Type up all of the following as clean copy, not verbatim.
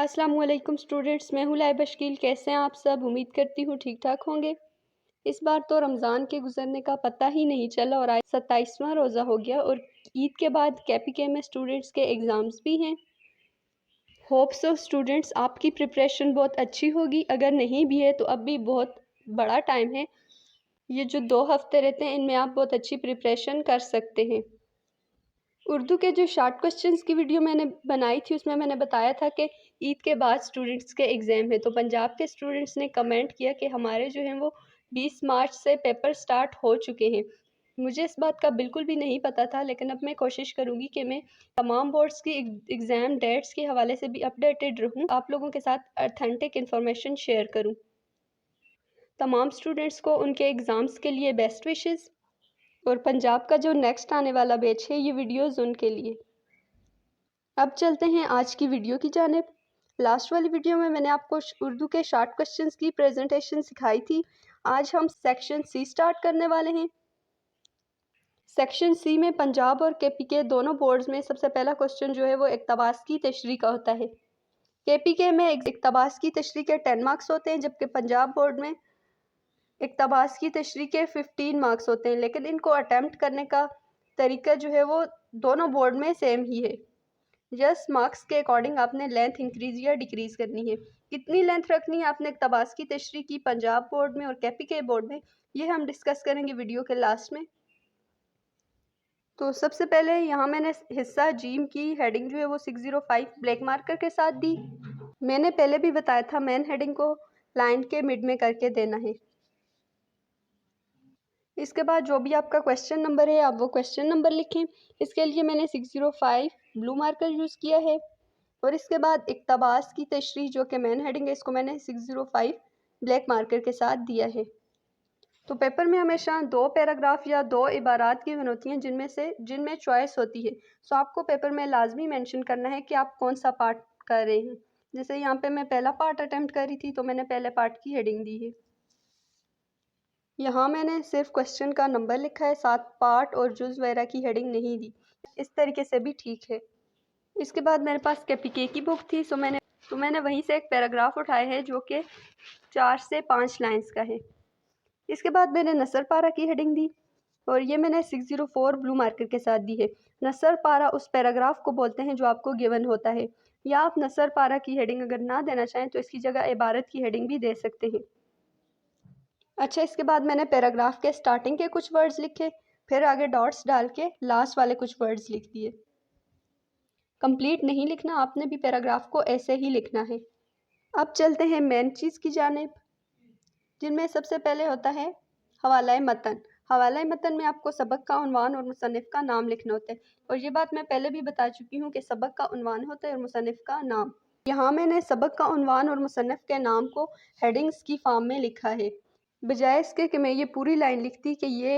अस्सलाम वालेकुम स्टूडेंट्स, मैं हूँ लाइबा शकील। कैसे हैं आप सब? उम्मीद करती हूँ ठीक ठाक होंगे। इस बार तो रमज़ान के गुजरने का पता ही नहीं चला और आज 27वां रोज़ा हो गया और ईद के बाद KPK में स्टूडेंट्स के एग्ज़ाम्स भी हैं। होप सो स्टूडेंट्स आपकी प्रिपरेशन बहुत अच्छी होगी। अगर नहीं भी है तो अब भी बहुत बड़ा टाइम है। ये जो 2 हफ्ते रहते हैं इनमें आप बहुत अच्छी प्रिपरेशन कर सकते हैं। उर्दू के जो शॉर्ट क्वेश्चंस की वीडियो मैंने बनाई थी उसमें मैंने बताया था कि ईद के बाद स्टूडेंट्स के एग्ज़ाम है, तो पंजाब के स्टूडेंट्स ने कमेंट किया कि हमारे जो हैं वो 20 मार्च से पेपर स्टार्ट हो चुके हैं। मुझे इस बात का बिल्कुल भी नहीं पता था, लेकिन अब मैं कोशिश करूँगी कि मैं तमाम बोर्ड्स की एग्ज़ाम डेट्स के हवाले से भी अपडेटेड रहूँ, आप लोगों के साथ ऑथेंटिक इन्फॉर्मेशन शेयर करूँ। तमाम स्टूडेंट्स को उनके एग्ज़ाम्स के लिए बेस्ट विशेज़। और पंजाब का जो नेक्स्ट आने वाला बैच है ये वीडियोज़ उनके लिए। अब चलते हैं आज की वीडियो की जानिब। लास्ट वाली वीडियो में मैंने आपको उर्दू के शॉर्ट क्वेश्चंस की प्रेजेंटेशन सिखाई थी। आज हम सेक्शन सी स्टार्ट करने वाले हैं। सेक्शन सी में पंजाब और KPK दोनों बोर्ड्स में सबसे पहला क्वेश्चन जो है वो इक़्तिबास की तशरीह का होता है। KPK में इक़्तिबास की तशरीह के 10 मार्क्स होते हैं, जबकि पंजाब बोर्ड में इक़्तिबास की तशरीह के 15 मार्क्स होते हैं, लेकिन इनको अटैम्प्ट करने का तरीका जो है वो दोनों बोर्ड में सेम ही है। यस, मार्क्स के अकॉर्डिंग आपने लेंथ इंक्रीज या डिक्रीज करनी है। कितनी लेंथ रखनी है आपने इक़्तिबास की तशरीह की पंजाब बोर्ड में और KPK बोर्ड में, ये हम डिस्कस करेंगे वीडियो के लास्ट में। तो सबसे पहले यहाँ मैंने हिस्सा जीम की हेडिंग जो है वो 605 ब्लैक मार्कर के साथ दी। मैंने पहले भी बताया था मेन हेडिंग को लाइन के मिड में करके देना है। इसके बाद जो भी आपका क्वेश्चन नंबर है आप वो क्वेश्चन नंबर लिखें। इसके लिए मैंने 605 ब्लू मार्कर यूज़ किया है और इसके बाद इक़्तिबास की तशरीह जो कि मेन हेडिंग है इसको मैंने 605 ब्लैक मार्कर के साथ दिया है। तो पेपर में हमेशा 2 पैराग्राफ या 2 इबारात गिवन होती हैं जिनमें चॉइस होती है। सो आपको पेपर में लाजमी मेंशन करना है कि आप कौन सा पार्ट कर रहे हैं। जैसे यहाँ पे मैं पहला पार्ट अटेम्प्ट कर रही थी तो मैंने पहले पार्ट की हेडिंग दी है। यहाँ मैंने सिर्फ क्वेश्चन का नंबर लिखा है, साथ पार्ट और जुज़ वगैरह की हेडिंग नहीं दी। इस तरीके से भी ठीक है। इसके बाद मेरे पास KPK की बुक थी, सो मैंने वहीं से एक पैराग्राफ उठाया है जो कि 4 से 5 लाइंस का है। इसके बाद मैंने नसर पारा की हेडिंग दी और ये मैंने 604 ब्लू मार्कर के साथ दी है। नसर पारा उस पैराग्राफ को बोलते हैं जो आपको गिवन होता है, या आप नसर पारा की हेडिंग अगर ना देना चाहें तो इसकी जगह इबारत की हेडिंग भी दे सकते हैं। अच्छा, इसके बाद मैंने पैराग्राफ के स्टार्टिंग के कुछ वर्ड्स लिखे, फिर आगे डॉट्स डाल के लास्ट वाले कुछ वर्ड्स लिख दिए। कंप्लीट नहीं लिखना, आपने भी पैराग्राफ को ऐसे ही लिखना है। अब चलते हैं मेन चीज़ की जानिब, जिनमें सबसे पहले होता है हवाला मतन। हवाला मतन में आपको सबक का उन्वान और मुसन्निफ़ का नाम लिखना होता है, और ये बात मैं पहले भी बता चुकी हूँ कि सबक का उन्वान होता है और मुसन्निफ़ का नाम। यहाँ मैंने सबक का उन्वान और मुसन्निफ़ के नाम को हेडिंग्स की फॉर्म में लिखा है, बजाय इसके कि मैं ये पूरी लाइन लिखती कि ये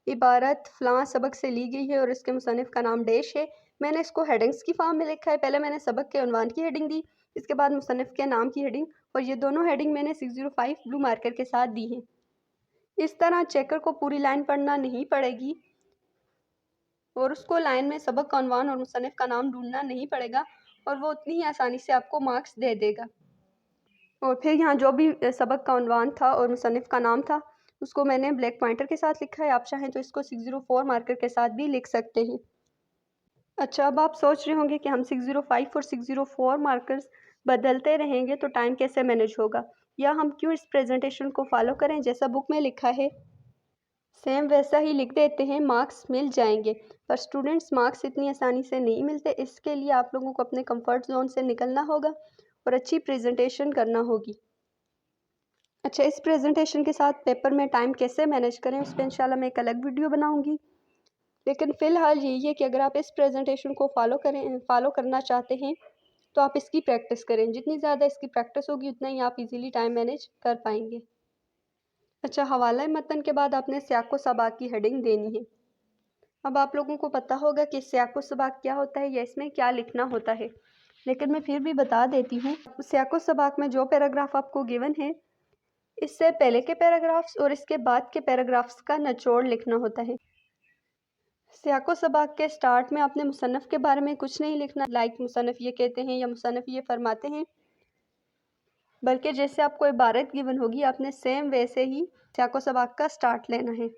इबारत फ़लाँ सबक से ली गई है और इसके मुसन्निफ़ का नाम डैश है। मैंने इसको हेडिंग्स की फॉर्म में लिखा है। पहले मैंने सबक के उन्वान की हेडिंग दी, इसके बाद मुसन्निफ़ के नाम की हेडिंग, और ये दोनों हेडिंग मैंने 605 ब्लू मार्कर के साथ दी हैं। इस तरह चेकर को पूरी लाइन पढ़ना नहीं पड़ेगी और उसको लाइन में सबक का उन्वान और मुसन्निफ़ का नाम ढूंढना नहीं पड़ेगा, और वो उतनी ही आसानी से आपको मार्क्स दे देगा। और फिर यहाँ जो भी सबक का उन्वान था और मुसन्निफ़ का नाम था उसको मैंने ब्लैक पॉइंटर के साथ लिखा है। आप चाहें तो इसको 604 मार्कर के साथ भी लिख सकते हैं। अच्छा, अब आप सोच रहे होंगे कि हम 605 और 604 मार्कर्स बदलते रहेंगे तो टाइम कैसे मैनेज होगा, या हम क्यों इस प्रेजेंटेशन को फॉलो करें जैसा बुक में लिखा है सेम वैसा ही लिख देते हैं, मार्क्स मिल जाएंगे। पर स्टूडेंट्स, मार्क्स इतनी आसानी से नहीं मिलते। इसके लिए आप लोगों को अपने कंफर्ट जोन से निकलना होगा और अच्छी प्रेजेंटेशन करना होगी। अच्छा, इस प्रेजेंटेशन के साथ पेपर में टाइम कैसे मैनेज करें उस पर इंशाल्लाह मैं एक अलग वीडियो बनाऊंगी। लेकिन फ़िलहाल यही है कि अगर आप इस प्रेजेंटेशन को फॉलो करना चाहते हैं तो आप इसकी प्रैक्टिस करें। जितनी ज़्यादा इसकी प्रैक्टिस होगी उतना ही आप इजीली टाइम मैनेज कर पाएंगे। अच्छा, हवाला मतन के बाद आपने सियाक़ व सबाक़ की हेडिंग देनी है। अब आप लोगों को पता होगा कि सियाक़ व सबाक़ क्या होता है या इसमें क्या लिखना होता है, लेकिन मैं फिर भी बता देती हूँ। सियाक़ व सबाक़ में जो पैराग्राफ आपको गिवन है इससे पहले के पैराग्राफ्स और इसके बाद के पैराग्राफ्स का निचोड़ लिखना होता है। सियाको सबाक के स्टार्ट में आपने मुसन्नफ़ के बारे में कुछ नहीं लिखना, लाइक मुसन्नफ़ ये कहते हैं या मुसन्नफ़ ये फरमाते हैं, बल्कि जैसे आपको इबारत गिवन होगी आपने सेम वैसे ही सियाको सबाक का स्टार्ट लेना है।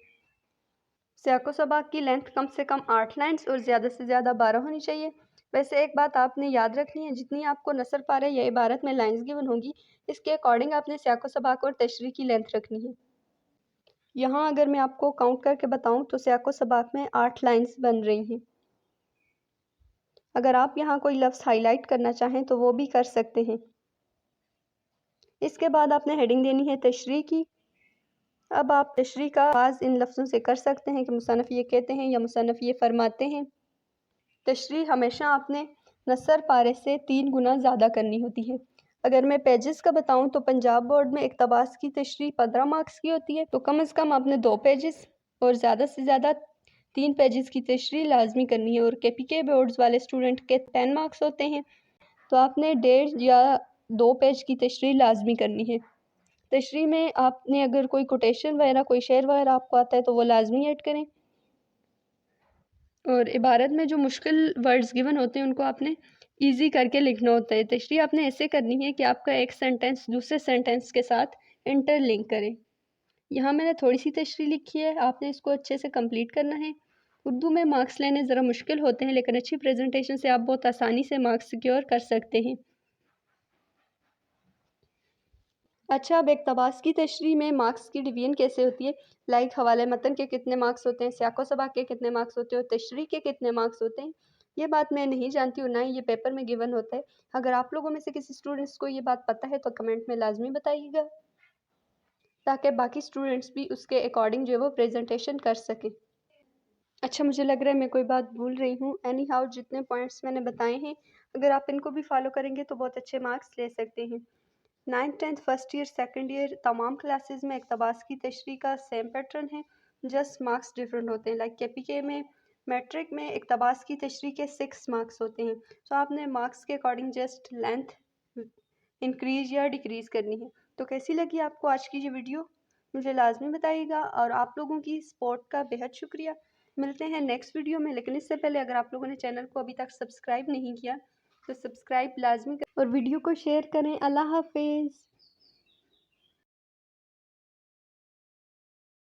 सियाको सबाक की लेंथ कम से कम 8 लाइन्स और ज़्यादा से ज़्यादा 12 होनी चाहिए। वैसे एक बात आपने याद रखनी है, जितनी आपको नसर पारे या इबारत में लाइन्स गिवन होंगी, इसके अकॉर्डिंग आपने सियाको सबाक और तशरीह की लेंथ रखनी है। यहाँ अगर मैं आपको काउंट करके बताऊँ तो सियाको सबाक में 8 लाइन्स बन रही हैं। अगर आप यहाँ कोई लफ्ज़ हाईलाइट करना चाहें तो वो भी कर सकते हैं। इसके बाद आपने हेडिंग देनी है तशरीह की। अब आप तशरीह का आगाज़ इन लफ्ज़ों से कर सकते हैं कि मुसन्नफ़ ये कहते हैं या मुसन्नफ़ ये फरमाते हैं। तशरीह हमेशा आपने नसर पारे से 3 गुना ज़्यादा करनी होती है। अगर मैं पेजेस का बताऊं तो पंजाब बोर्ड में इक़्तिबास की तशरीह 15 मार्क्स की होती है, तो कम से कम आपने 2 पेजेस और ज़्यादा से ज़्यादा 3 पेजेस की तशरीह लाजमी करनी है। और KPK बोर्ड्स वाले स्टूडेंट के 10 मार्क्स होते हैं, तो आपने 1.5 या 2 पेज की तशरीह लाजमी करनी है। तशरीह में आपने अगर कोई कोटेशन वगैरह, कोई शेर वगैरह आपको आता है तो वो लाजमी ऐड करें। और इबारत में जो मुश्किल वर्ड्स गिवन होते हैं उनको आपने इजी करके लिखना होता है। तशरीह आपने ऐसे करनी है कि आपका एक सेंटेंस दूसरे सेंटेंस के साथ इंटरलिंक करे। यहाँ मैंने थोड़ी सी तशरीह लिखी है, आपने इसको अच्छे से कंप्लीट करना है। उर्दू में मार्क्स लेने ज़रा मुश्किल होते हैं, लेकिन अच्छी प्रेजेंटेशन से आप बहुत आसानी से मार्क्स सिक्योर कर सकते हैं। अच्छा, अब इक़्तिबास की तशरीह में मार्क्स की डिवीज़न कैसे होती है, लाइक हवाले मतन के कितने मार्क्स होते हैं, सियाको सबाक के कितने मार्क्स होते हैं और तशरीह के कितने मार्क्स होते हैं, ये बात मैं नहीं जानती हूँ, ना ही ये पेपर में गिवन होता है। अगर आप लोगों में से किसी स्टूडेंट्स को ये बात पता है तो कमेंट में लाजमी बताइएगा, ताकि बाकी स्टूडेंट्स भी उसके अकॉर्डिंग जो है वो प्रेजेंटेशन कर सकें। अच्छा, मुझे लग रहा है मैं कोई बात भूल रही हूँ। एनी हाउ जितने पॉइंट्स मैंने बताए हैं, अगर आप इनको भी फॉलो करेंगे तो बहुत अच्छे मार्क्स ले सकते हैं। 9th 10th first year second year तमाम क्लासेस में इक़्तिबास की तशरीह का सेम पैटर्न है, जस्ट मार्क्स डिफरेंट होते हैं। लाइक KPK में मैट्रिक में इक़्तिबास की तशरीह के 6 मार्क्स होते हैं, तो आपने मार्क्स के अकॉर्डिंग जस्ट लेंथ इंक्रीज़ या डिक्रीज़ करनी है। तो कैसी लगी आपको आज की ये वीडियो, मुझे लाजमी बताइएगा, और आप लोगों की सपोर्ट का बेहद शुक्रिया। मिलते हैं नेक्स्ट वीडियो में, लेकिन इससे पहले अगर आप लोगों ने चैनल को अभी तक सब्सक्राइब नहीं किया तो सब्सक्राइब लाजमी करें और वीडियो को शेयर करें। अल्लाह हाफिज़।